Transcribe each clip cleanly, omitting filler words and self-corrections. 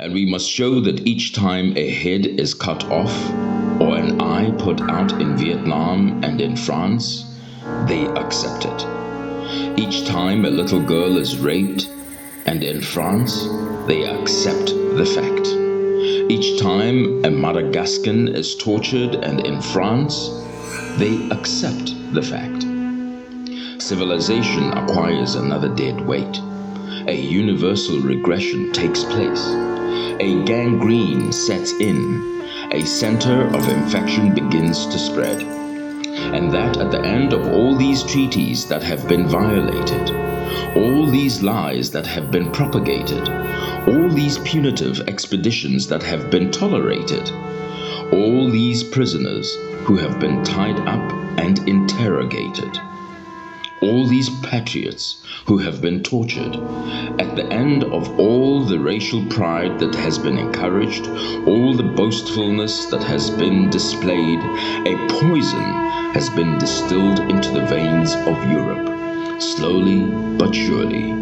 And we must show that each time a head is cut off or an eye put out in Vietnam and in France, they accept it. Each time a little girl is raped, and in France, they accept the fact. Each time a Madagascan is tortured, and in France, they accept the fact. Civilization acquires another dead weight. A universal regression takes place. A gangrene sets in. A center of infection begins to spread. And that at the end of all these treaties that have been violated, all these lies that have been propagated, all these punitive expeditions that have been tolerated, all these prisoners who have been tied up and interrogated, all these patriots who have been tortured, at the end of all the racial pride that has been encouraged, all the boastfulness that has been displayed, a poison has been distilled into the veins of Europe. Slowly but surely,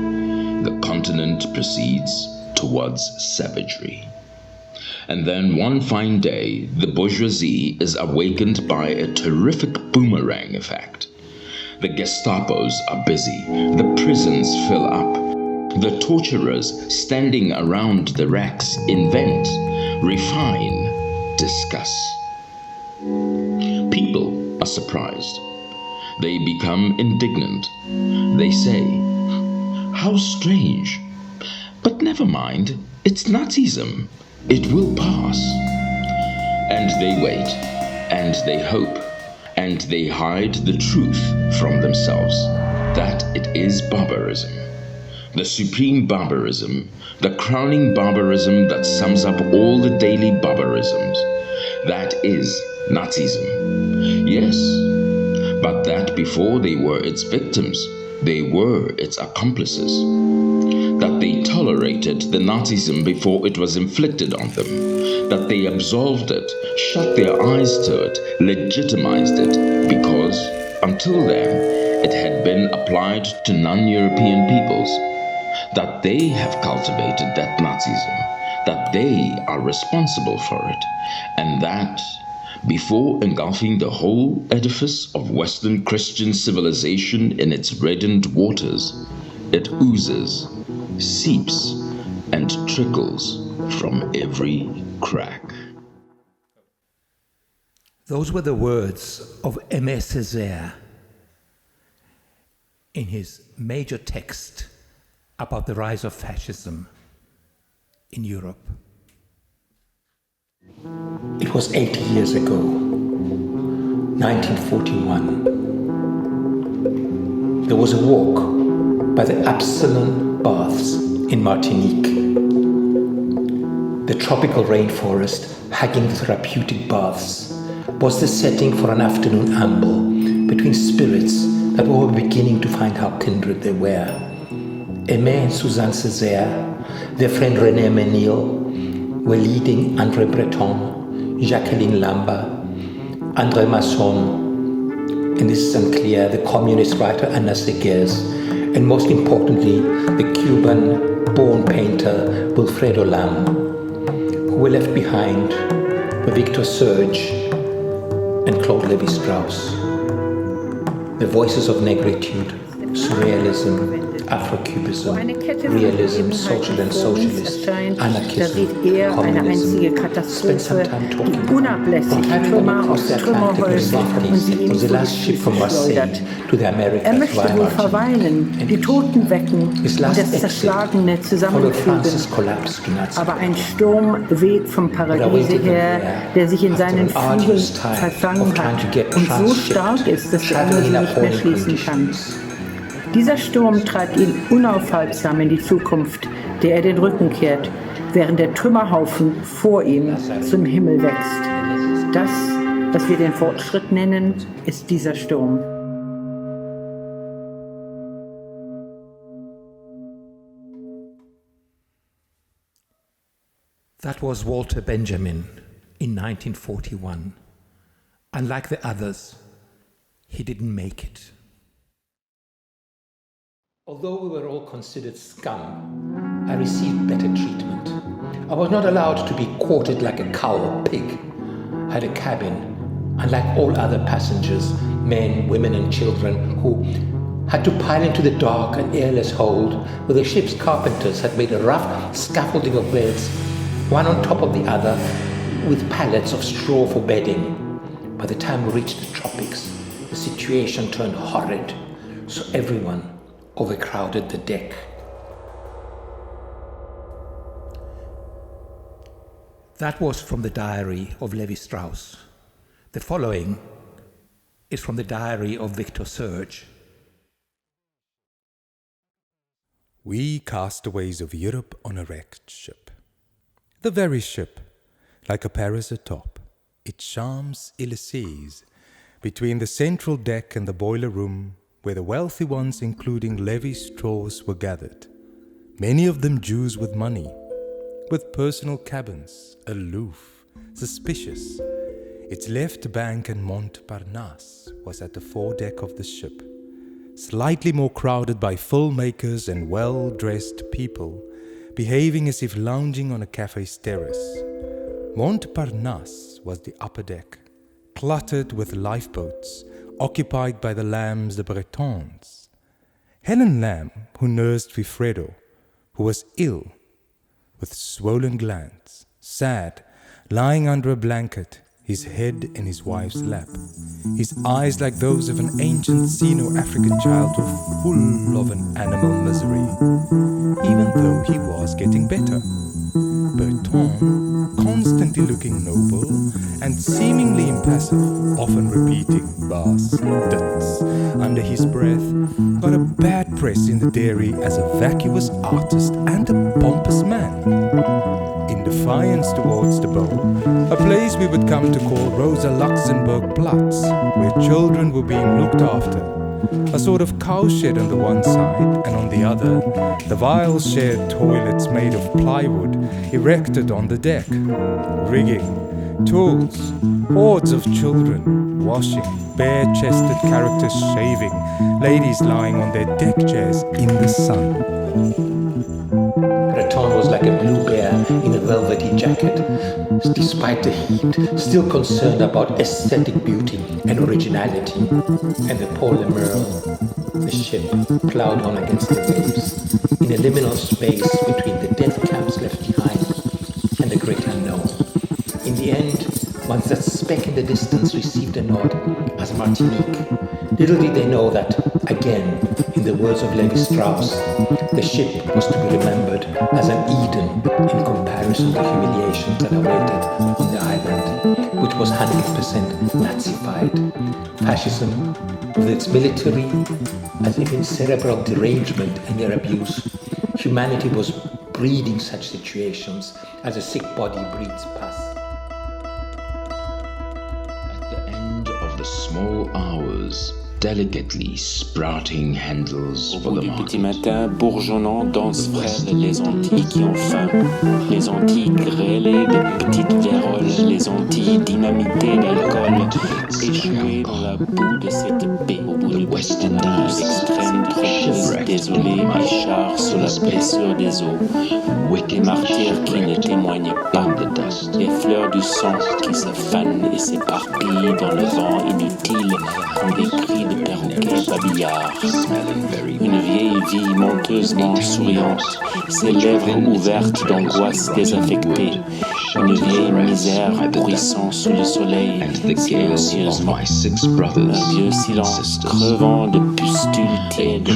the continent proceeds towards savagery. And then one fine day, the bourgeoisie is awakened by a terrific boomerang effect. The Gestapos are busy, the prisons fill up. The torturers standing around the racks invent, refine, discuss. People are surprised. They become indignant. They say, "How strange. But never mind, it's Nazism. It will pass." And they wait, and they hope, and they hide the truth from themselves, that it is barbarism. The supreme barbarism, the crowning barbarism that sums up all the daily barbarisms. That is Nazism. Yes, but that before they were its victims, they were its accomplices. That they tolerated the Nazism before it was inflicted on them. That they absolved it, shut their eyes to it, legitimized it, because until then it had been applied to non-European peoples. That they have cultivated that Nazism, that they are responsible for it, and that before engulfing the whole edifice of Western Christian civilization in its reddened waters, it oozes, seeps, and trickles from every crack. Those were the words of Aimé Césaire in his major text about the rise of fascism in Europe. It was 80 years ago, 1941. There was a walk by the Absalon Baths in Martinique. The tropical rainforest hugging the therapeutic baths was the setting for an afternoon amble between spirits that were beginning to find how kindred they were. Aimé and Suzanne Césaire, their friend René Ménil, were leading André Breton, Jacqueline Lamba, André Masson, and this is unclear, the communist writer Ana Seguez, and most importantly, the Cuban-born painter Wilfredo Lam, who were left behind by Victor Serge and Claude Lévi-Strauss. The voices of negritude, surrealism, Afrocubism, Realism, Social and Socialist, Anarchism, Communism. Spent some time talking unablässig Trümmer aus Trümmerhäusern und sie ihm was the last ship from Marseille to the Americas möchte wohl verweilen, die Toten wecken und das Zerschlagene zusammenfügen. Aber ein Sturm weht vom Paradiese her, der sich in seinen Flügeln verfangen hat und so stark ist, dass der Engel sie nicht mehr schließen kann. Dieser Sturm treibt ihn unaufhaltsam in die Zukunft, der er den Rücken kehrt, während der Trümmerhaufen vor ihm zum Himmel wächst. Das, was wir den Fortschritt nennen, ist dieser Sturm. That was Walter Benjamin in 1941. Unlike the others, he didn't make it. Although we were all considered scum, I received better treatment. I was not allowed to be courted like a cow or pig. I had a cabin, unlike all other passengers, men, women and children, who had to pile into the dark and airless hold where the ship's carpenters had made a rough scaffolding of beds, one on top of the other, with pallets of straw for bedding. By the time we reached the tropics, the situation turned horrid, so everyone overcrowded the deck. That was from the diary of Levi Strauss. The following is from the diary of Victor Serge. We castaways of Europe on a wrecked ship. The very ship, like a Paris atop, it Champs-Élysées, between the central deck and the boiler room, where the wealthy ones, including Levi Strauss, were gathered. Many of them Jews with money, with personal cabins, aloof, suspicious. Its left bank and Montparnasse was at the foredeck of the ship, slightly more crowded by filmmakers and well-dressed people, behaving as if lounging on a cafe's terrace. Montparnasse was the upper deck, cluttered with lifeboats, occupied by the Lambs de Bretons. Helen Lamb, who nursed Wilfredo, who was ill, with swollen glands, sad, lying under a blanket, his head in his wife's lap. His eyes, like those of an ancient Sino-African child, were full of an animal misery, even though he was getting better. Berton, constantly looking noble and seemingly impassive, often repeating bastards under his breath, got a bad press in the dairy as a vacuous artist and a pompous man. In defiance towards the bowl, a place we would come to call Rosa Luxemburg Platz, where children were being looked after. A sort of cowshed on the one side, and on the other, the vile shared toilets made of plywood erected on the deck. Rigging, tools, hordes of children washing, bare-chested characters shaving, ladies lying on their deck chairs in the sun. Breton was like a blue bear in a velvety jacket, despite the heat, still concerned about aesthetic beauty and originality. And the Paul Lemerle, the ship, ploughed on against the waves, in a liminal space between the death camps left behind and the great unknown. In the end, once that speck in the distance received a nod as Martinique, little did they know that, again, in the words of Levi Strauss, the ship was to be remembered as an Eden in comparison to the humiliations that awaited on the island, which was 100% Nazified. Fascism, with its military, as if in cerebral derangement in their abuse, humanity was breeding such situations as a sick body breeds pus. At the end of the small hours, delicately sprouting handles Au for bout the du petit market. matin, bourgeonnant, dansent frêles les Antilles qui ont faim. Les Antilles grêlées des petites vérolles, les Antilles dynamitées d'alcool, échouées dans la boue de cette baie. Au bout du petit matin, l'extrême trompeuse désolée, Bichard sous la blessure des eaux. Les martyrs qui ne témoignent pas, les fleurs du sang qui se fanent et s'éparpillent dans le vent inutile comme des cris de perroquets babillards. Une vieille vie menteusement souriante, ses lèvres ouvertes d'angoisse désaffectée. Une vieille misère pourrissant sous le soleil silencieusement. Un vieux silence crevant de pustules tièdes,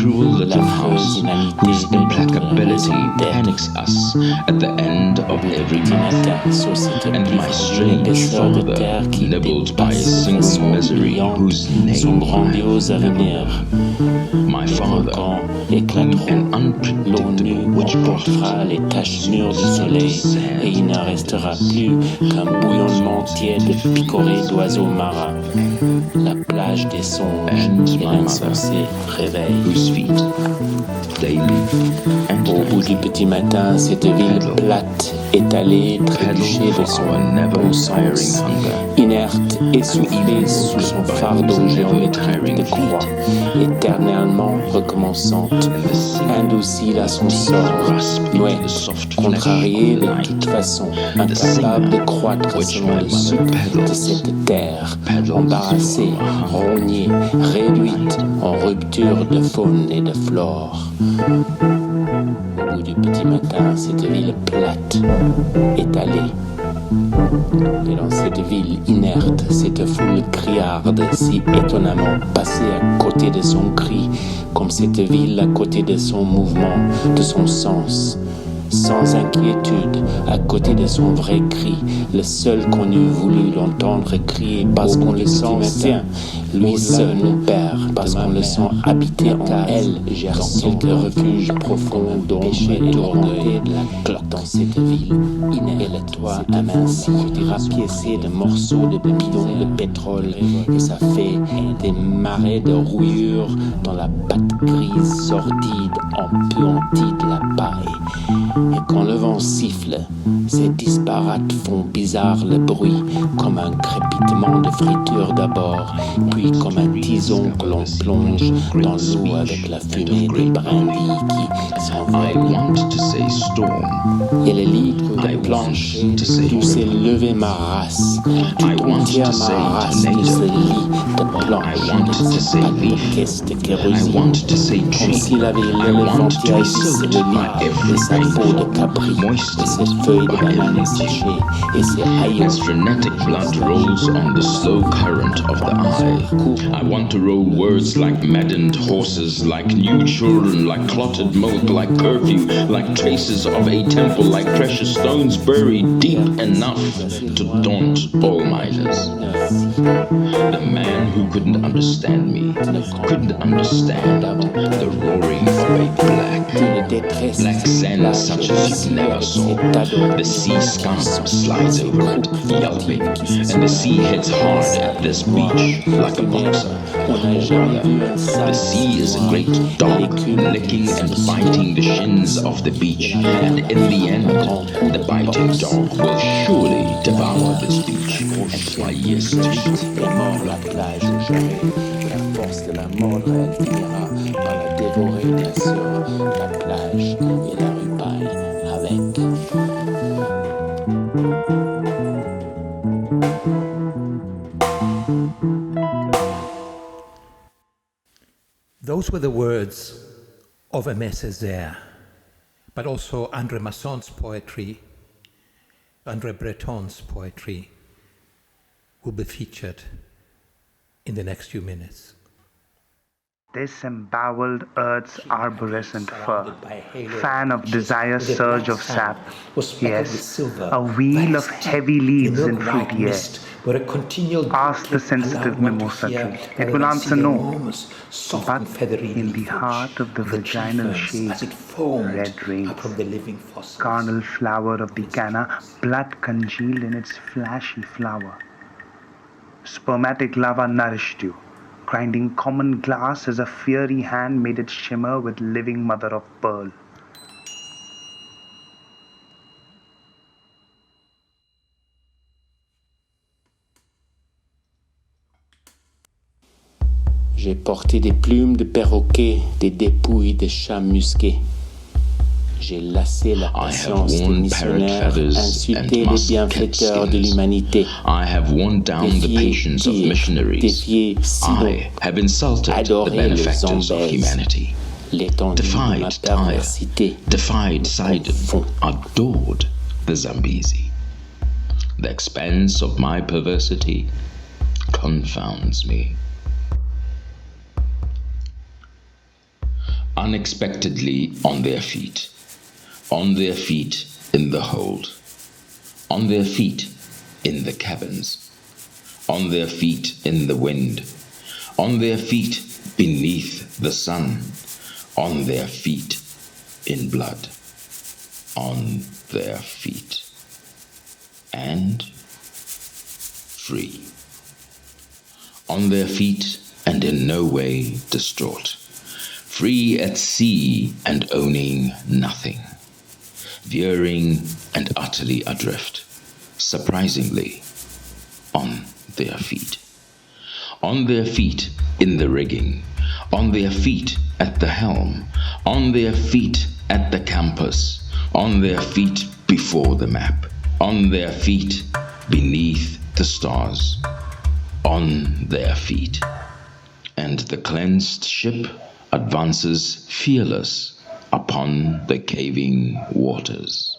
l'affreuse inanité de notre raison Panics us at the end of every month, and my strange father, nibbled by a single misery whose son name grandiose avenir. my father, Quand éclateront, an l'eau unpredictable nue witch portera les taches mûres du soleil et il ne restera sera plus qu'un bouillonnement tiède picoré d'oiseaux marins. La plage des songes et l'insensé réveil. Whose feet daily and Au bout du petit matin, cette ville plate, étalée, trébuchée de son bon sens, inerte, essoufflée sous son fardeau géométrique de croix, éternellement recommençante, indoucie à son sort, muette, contrariée de toute façon, incapable de croître selon le sucre de cette terre, embarrassée, rognée, réduite en rupture de faune et de flore. Au bout du petit matin, cette ville plate, étalée. Et dans cette ville inerte, cette foule criarde, si étonnamment passée à côté de son cri, comme cette ville à côté de son mouvement, de son sens, sans inquiétude, à côté de son vrai cri, le seul qu'on eût voulu l'entendre crier parce qu'on le sent tient, lui seul nous perd, parce qu'on le sent habiter en elle, dans quelque refuge profond d'ombre et d'orgueil, dans cette ville, et le toit aminci, rapiécé de morceaux de bidons de pétrole, et ça fait des marais de rouillure dans la pâte grise sordide, empuantie de la paille. Et quand le vent siffle, ces disparates font bizarre le bruit, comme un crépitement de friture d'abord, puis comme un tison que l'on plonge dans l'eau avec la fumée des brindilles qui s'envolent. Et les litres de planche, d'où s'est levée ma race, tout entière ma race de ce lit de planche, de ce pâte caisse de kérosine, comme s'il avait l'éléphantiasis le lit de sa peau de capri, de ses feuilles de banane séchées et ses haillons. As frenetic blood rolls on the slow current of the eye, I want to roll words like maddened horses, like new children, like clotted milk, like curfew, like traces of a temple, like precious stones buried deep enough to daunt all miners. The man who couldn't understand me couldn't understand the roaring of a black sand such as you never saw. The sea scum slides over it, yelping, and the sea hits hard at this beach like a boxer. Oh brother, the sea is a great dog, licking and biting the shins of the beach, and in the end, the biting dog will surely devour this beach and fly years to it. La plage où j'aurai la force de la mordre, elle finira par la dévorer, bien sûr, la plage et la rupaille avec. Those were the words of Aimé Césaire, but also André Masson's poetry, André Breton's poetry will be featured in the next few minutes. Disemboweled earth's arborescent fur, fan of desire, surge of sap, yes, a wheel of heavy leaves in fruity air. Ask the sensitive mimosa tree, it will answer no. But in the heart of the vaginal shade, red rains, carnal flower of the canna, blood congealed in its flashy flower. Spermatic lava nourished you. Grinding common glass as a fiery hand made it shimmer with living mother of pearl. J'ai porté des plumes de perroquet, des dépouilles de chats musqués. J'ai lassé la patience des missionnaires, insulté les bienfaiteurs de l'humanité. I have worn down the patience of missionaries. Défié I have insulted the benefactors of humanity. Defied Tyre, defied Sidon, adored the Zambezi. The expense of my perversity confounds me. Unexpectedly on their feet in the hold, on their feet in the cabins, on their feet in the wind, on their feet beneath the sun, on their feet in blood, on their feet. and free. On their feet and in no way distraught. Free at sea and owning nothing. Veering and utterly adrift. Surprisingly, on their feet. On their feet in the rigging. On their feet at the helm. On their feet at the campus. On their feet before the map. On their feet beneath the stars. On their feet. And the cleansed ship advances fearless upon the caving waters.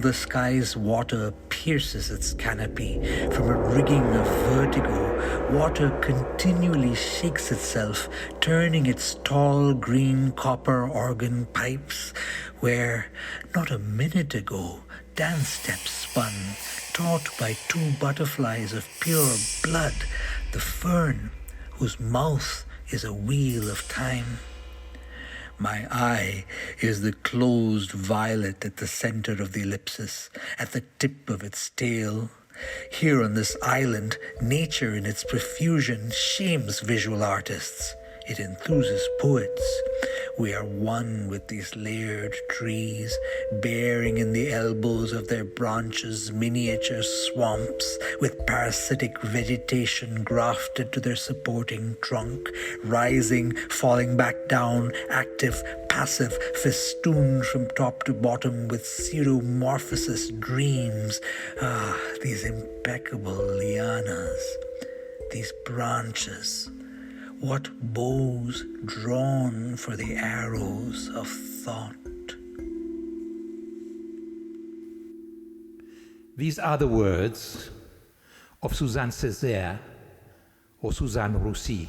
The sky's water pierces its canopy. From a rigging of vertigo, water continually shakes itself, turning its tall green copper organ pipes, where not a minute ago dance steps spun, taught by two butterflies of pure blood, the fern whose mouth is a wheel of time. My eye is the closed violet at the center of the ellipsis, at the tip of its tail. Here on this island, nature in its profusion shames visual artists. It enthuses poets. We are one with these layered trees, bearing in the elbows of their branches miniature swamps with parasitic vegetation grafted to their supporting trunk, rising, falling back down, active, passive, festooned from top to bottom with pseudomorphosis dreams. Ah, these impeccable lianas, these branches. What bows drawn for the arrows of thought. These are the words of Suzanne Césaire or Suzanne Roussy.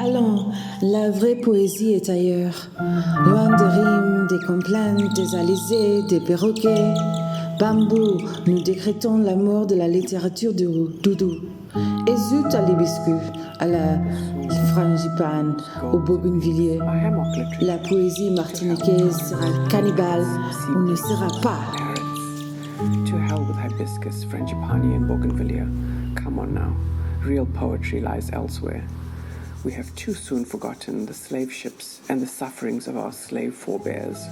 Allons, la vraie poésie est ailleurs, loin des rimes, des complaintes, des alizés, des perroquets. Bambou, nous décrétons la mort de la littérature du doudou. Et zut à l'hibiscus, à la frangipane, au bougainvillier. La poésie martiniquaise sera cannibale ou ne sera pas. To hell with hibiscus, frangipani and bougainvillea. Come on now. Real poetry lies elsewhere. We have too soon forgotten the slave ships and the sufferings of our slave forebears.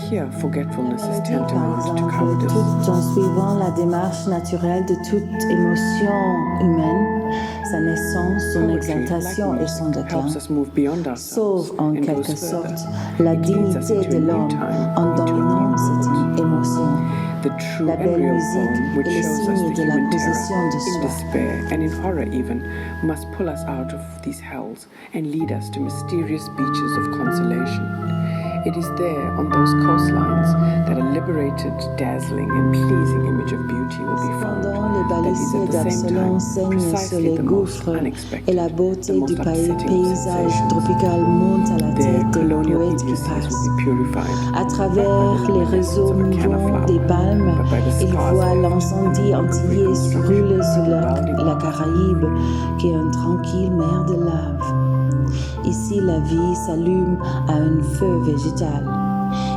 Here, forgetfulness is tantamount to cowardice. Tout en suivant la démarche naturelle de toute émotion humaine, sa naissance, son exaltation et son déclin, sauve en quelque sorte la dignité de l'homme en dominant cette émotion. the true La and belle real musique poem, which est le shows us signe the de la human possession terror, de in soi. despair, and in horror even, must pull us out of these hells and lead us to mysterious beaches of consolation. It is there, on those coastlines, that a liberated, dazzling, and pleasing image of beauty will be found. Cependant, les That is balisiers at the same d'Absalom time saignent sur precisely les the most gouffres unexpected, et la the beauté most du upsetting of paysage sensations. tropical monte à la Their tête des colonial poètes qui idiocies passent. will be purified, À not travers by the les réseaux luminescence of a can of mouvants flour, des palmes, but by the ils scars voient left l'incendie of antillais reconstruction, brûler sur rowdy la Caraïbe, qui est une tranquille mer de lave. Ici, la vie s'allume à un feu végétal.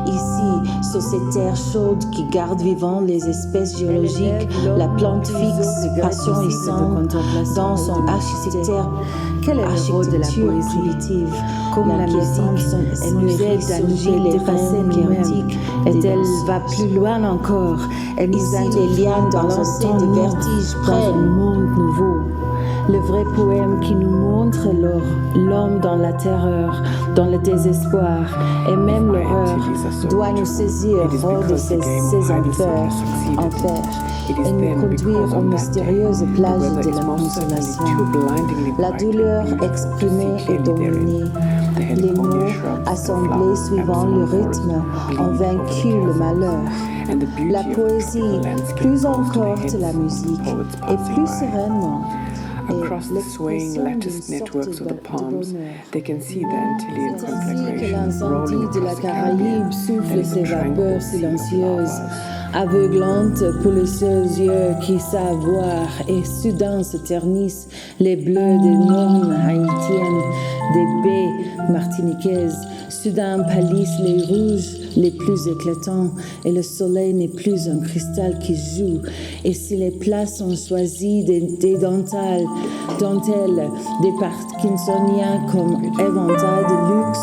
Ici, sur cette terre chaude qui garde vivant les espèces géologiques, la plante fixe, passion et sang, dans son architecture. Quel est le rôle de la poésie primitive? Comme la musique, elle nous aide à nous dépasser nous-mêmes, et elle va plus loin encore. Elle nous aide les liens dans lancer de vertiges près d'un monde nouveau. Le vrai poème qui nous montre l'homme dans la terreur, dans le désespoir et même l'horreur doit nous saisir hors de ces enfers et nous conduire aux mystérieuses plages de la consolation. La douleur exprimée et dominée. Les mots assemblés suivant le rythme ont vaincu le malheur. La poésie, plus encore que la musique, et plus sereinement. Across the swaying latticed networks of the palms, they can see the Antillean C'est ainsi que conflagration l'incendie rolling de la across the Caribbean. Caraïbe souffle That is ses the tranquil vapeurs sea of silencieuses, flowers. aveuglantes pour les seuls yeux qui savent voir, et soudain se ternissent les bleus des mornes haïtiennes, des baies martiniquaises. Soudain pâlissent les rouges les plus éclatants, et le soleil n'est plus un cristal qui joue. Et si les places ont choisi des dentelles, des parkinsoniens comme éventail de luxe,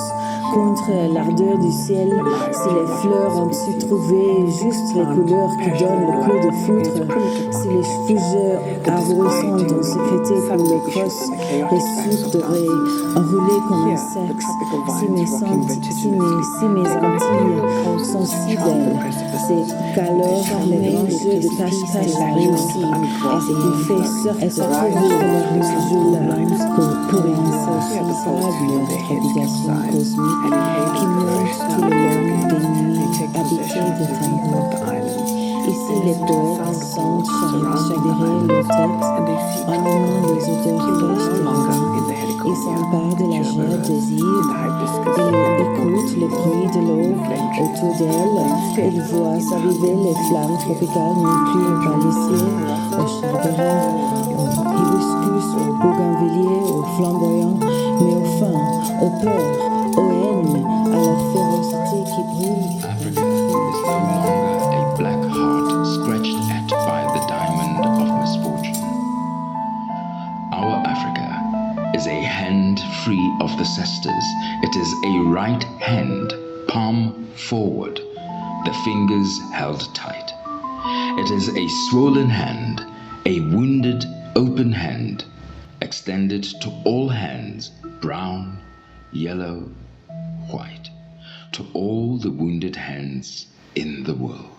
contre l'ardeur du ciel, si les fleurs ont su trouver juste les couleurs qui donnent le coup de foudre, si les fougères arborescentes ont sécrété pour le crosse les sucres dorés, enroulés comme un sexe, si mes Antilles sont si belles, c'est qu'alors les grands jeux de cache-cache réussissent, et se trouve ce jour-là pour une insouciable navigation cosmique qui montre tout le long des nuits habitées de tambours. Ici, les poètes sentent chavirer leur tête en nommant les odeurs fraîches de l'eau. Ils s'emparent de la gerbe des îles, ils écoutent le bruit de l'eau autour d'elles, ils voient s'aviver les flammes tropicales non plus au balisier, au charbonnier, au hibiscus, au bougainvillier, au flamboyant, mais au fin, aux peurs, aux haines, à la férocité qui brûle. Africa is no longer a black heart scratched at by the diamond of misfortune. Our Africa is a hand free of the cestus. It is a right hand, palm forward, the fingers held tight. It is a swollen hand, a wounded, open hand, extended to all hands, brown, yellow, white, to all the wounded hands in the world.